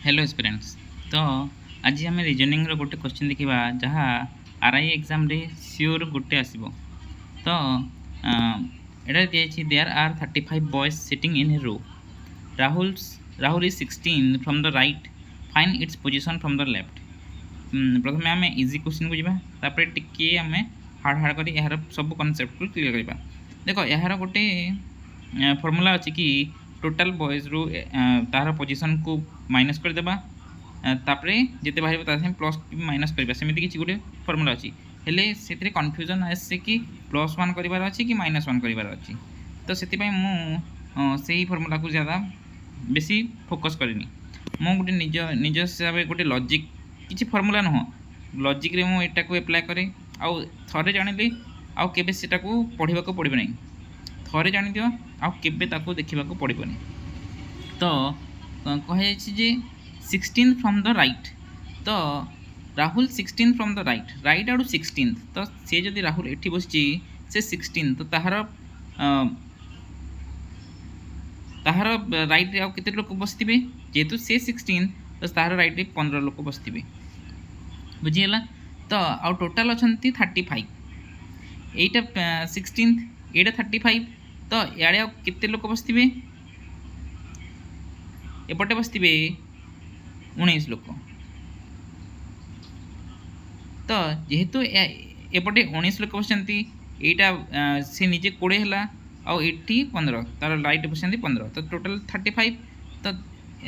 Hello students. तो आज आम रिजनिंग गोटे क्वेश्चन देखा जहाँ आरआई एग्जाम रे सियोर गोटे आसो। तो यहाँ दिखाई there are 35 boys sitting in a row. Rahul is 16 from the right, find its position from the left. प्रथम आम इजी क्वेश्चन को जापर टी आम हार्ड हार्ड कर यार सब कनसेप्ट को क्लीयर करवा। देख यार गोटे फॉर्मूला अच्छी कि टोटाल बॉयज रू तार पोजीशन को माइनस करदेबा तापर जिते बाहर प्लस माइनस करवा सेमती किसी गोटे फर्मूला अच्छी हेले से कन्फ्यूजन आसे कि +1 करार अच्छी कि -1 करार अच्छी। तो से मुझे फर्मूला को ज़्यादा बेसी फोकस करनी मु गोटे निज हिसाब से गोटे लॉजिक किसी फर्मूला नुह लॉजिक रे मु एटा को अप्लाई करे आउ थरे जानिली आउ केबे सेटा को पढ़ा को पड़े नहीं थरे जानी दियो आउ केबे ताको देखा पड़ोनी। तो कहे 16 फ्रॉम द राइट। तो Rahul 16 from the right right आड़ू 16। तो सी जदि राहुल एठी बसची से 16 तो ताहार राइट रे आउ केते लोक बसथिबे जेहेतु से 16 तो ताहार राइट रे 15 लोक बसथिबे बुझीला। तो आउ टोटल अछंती 35 एटा 16 एटा 35 तो याडे आउ केते लोक बसथिबे एपटे बसथिबे 19 लोक। तो जेहेतु एपटे 19 लोक बसचंती एटा से निजे 20 हला आउ एठी 15 तार राइट बसचंती 15 तो टोटल 35। तो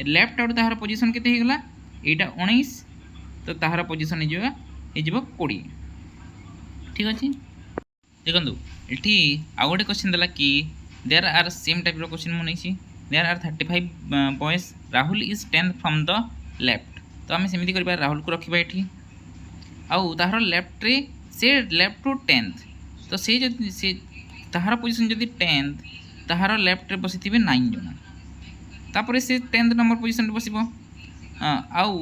लेफ्ट आउट ताहार पोजीशन केते हे गला एटा 19 तो ताहार पोजीशन हे जिवो 20। ठीक अछि देखंतु एठी आउ गोटे क्वेश्चन देला कि देयर आर सेम टाइप रो क्वेश्चन मु नैछि there are 35 boys Rahul is 10 from the left. तो आम सेमती करबा राहुल को रखिबा एठी आउ ताहार लेफ्ट रे से लेफ्ट टू 10th तो से जदि से ताहार पोजीशन जदि 10th ताहार लेफ्ट रे बसिथिबे 9 जन तापर से 10th नंबर पोजीशन रे बसिबो आउ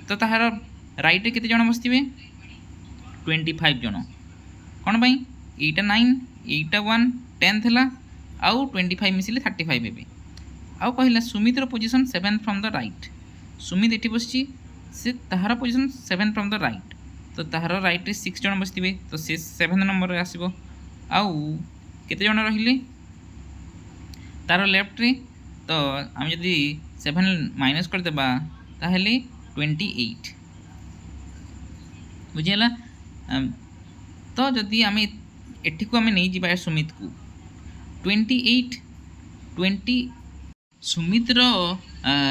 तो ताहार राइट रे केते जन बसिथिबे 25 जन कौन पाई एटा 9 एटा 1 10th है आउ 25 मिसिले 35 हे आउ कहला Sumitra position 7 from the right. Sumit एठी बसची से ताहार पोजीशन 7 फ्रॉम द राइट तो ताहार राइट रे 6 जन बसथिबे तो से 7 नंबर रे आसीबो आउ केते जन रहिले तार लेफ्ट रे। तो हम जदि 7 माइनस कर देबा ताहेले 28 बुझिला। तो जदि आम एठी को आम नहीं जीवा सुमित को 28 20 सुमित्र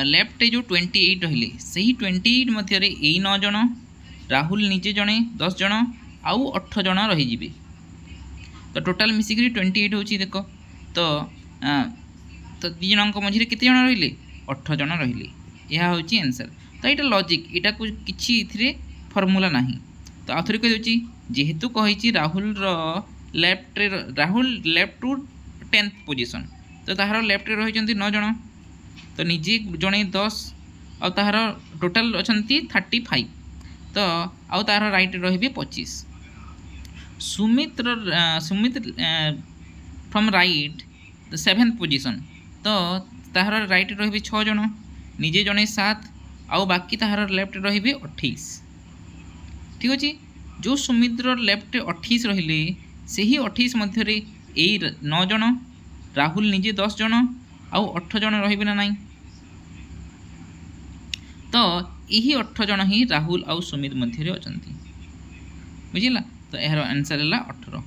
लेफ्ट जो 28 रहिले सही 28 मध्य यही 9 जन राहुल निजे जड़े 10 जन आउ 8 जन रहीजे। तो टोटाल मिसिक 28 हो देख। तो तो दी जन मझे केते जन रहिले 8 जन रहिले यह हूँ आंसर। तो यहाँ लॉजिक यहाँ को किसी फर्मूला ना। तो आउ थे कही जेहेतु कही Rahul left to 10th position तो ताहार लेफ्ट रे रही 9 जन तो निजे जड़े 10 आउ ताहार टोटाल अछंती 35 तो आउ ताहार राइट रे 25। Sumit from right 7th position तो ताहार राइट रे 6 जन निजे जड़े 7 आउ बाकी ताहार लेफ्ट रे 28। ठीक अच्छे जो सुमित्र लेफ्ट 28 रहिले से ही 28 मध्य यही 9 जन राहुल निजे 10 जन आउ 8 जन रही ना नहीं। तो यही 8 जन ही राहुल आउ सुमित मध्य अछंती बुझिला। तो यार आंसर है 18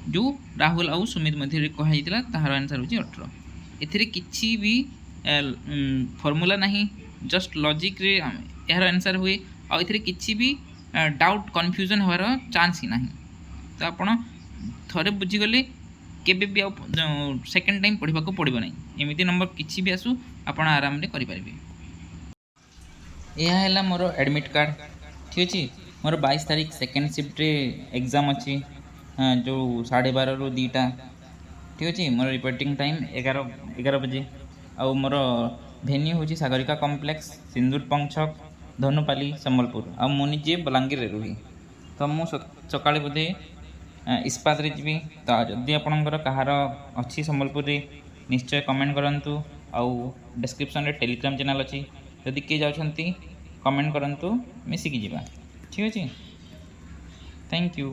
जो राहुल आउ सुमित मध्य कही ताहार आंसर हो 18। एथिरे किछि भी फॉर्मूला नहीं जस्ट लॉजिक रे यार आंसर हुए आ एथिरे किछि भी डाउट कन्फ्यूजन होवार चांस ही नहीं। तो आपण थरे बुझीगले केबे भी सेकेंड टाइम पढ़ा को पड़ो ना एमती नंबर किसी भी आसू आपण आराम रे करि परिबे। यह है मोर एडमिट कार्ड। ठीक अच्छे मोर 22 तारीख सेकेंड शिफ्ट रे एग्जाम अच्छी जो 12:30 रू 2टा। ठीक अच्छे मोर रिपोर्टिंग टाइम 11 बजे आउ मोर भेन्यू हूँ सागरिका कॉम्प्लेक्स सिंदूर पंचक धनुपाली सम्बलपुर आ मु निजे बलांगीर रे रुही। तो मु सकाळे बोधे इस्पात रे जीवी। तो जदि आपणकर कहार अच्छी सम्बलपुर रे निश्चय कमेंट करंतु आउ डिस्क्रिप्शन रे टेलीग्राम चैनल अच्छी जदि किए जाउछंती कमेंट करंतु मिसिकी जीवा ठीक अछि थैंक यू।